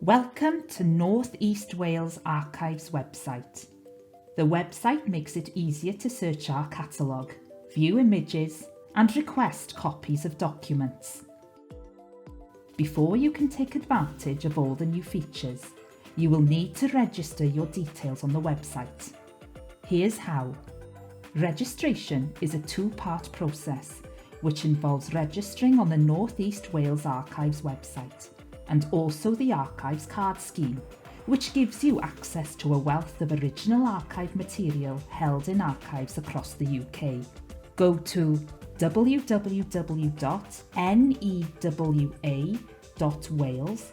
Welcome to North East Wales Archives website. The website makes it easier to search our catalogue, view images and request copies of documents. Before you can take advantage of all the new features, you will need to register your details on the website. Here's how. Registration is a two-part process which involves registering on the North East Wales Archives website and also the Archives card scheme, which gives you access to a wealth of original archive material held in archives across the UK. Go to www.newa.wales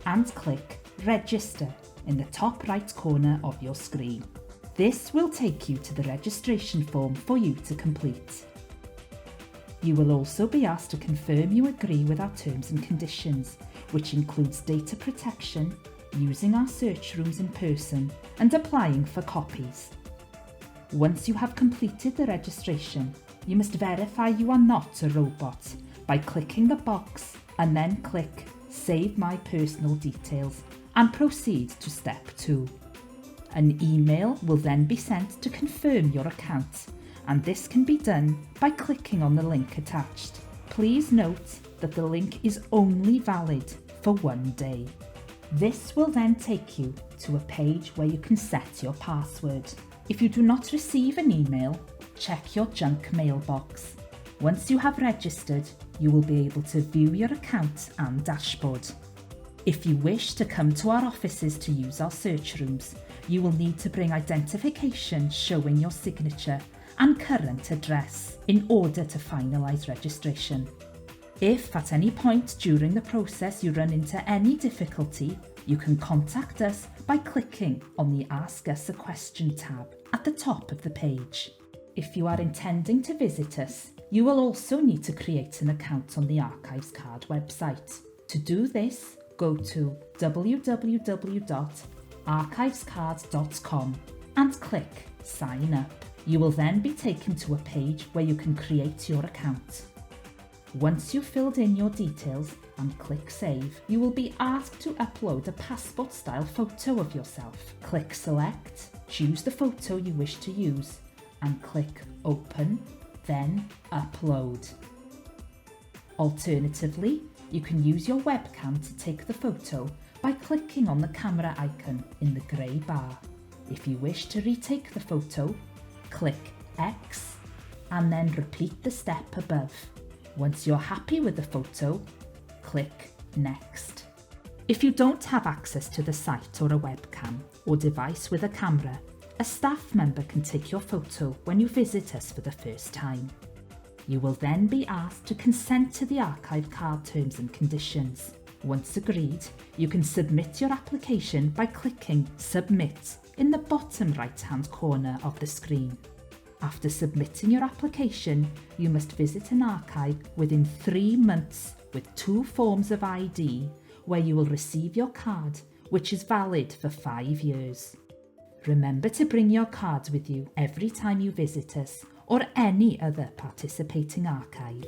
and click Register in the top right corner of your screen. This will take you to the registration form for you to complete. You will also be asked to confirm you agree with our terms and conditions, which includes data protection, using our search rooms in person, and applying for copies. Once you have completed the registration, you must verify you are not a robot by clicking the box and then click Save My Personal Details and proceed to step 2. An email will then be sent to confirm your account, and this can be done by clicking on the link attached. Please note that the link is only valid for 1 day. This will then take you to a page where you can set your password. If you do not receive an email, check your junk mailbox. Once you have registered, you will be able to view your account and dashboard. If you wish to come to our offices to use our search rooms, you will need to bring identification showing your signature and current address in order to finalise registration. If at any point during the process you run into any difficulty, you can contact us by clicking on the Ask Us a Question tab at the top of the page. If you are intending to visit us, you will also need to create an account on the Archives card website. To do this, go to www.archivescard.com and click Sign Up. You will then be taken to a page where you can create your account. Once you've filled in your details and click Save, you will be asked to upload a passport-style photo of yourself. Click Select, choose the photo you wish to use, and click Open, then Upload. Alternatively, you can use your webcam to take the photo by clicking on the camera icon in the grey bar. If you wish to retake the photo, click X and then repeat the step above. Once you're happy with the photo, click Next. If you don't have access to the site or a webcam or device with a camera, a staff member can take your photo when you visit us for the first time. You will then be asked to consent to the archive card terms and conditions. Once agreed, you can submit your application by clicking Submit in the bottom right-hand corner of the screen. After submitting your application, you must visit an archive within 3 months with 2 forms of ID where you will receive your card, which is valid for 5 years. Remember to bring your cards with you every time you visit us or any other participating archive.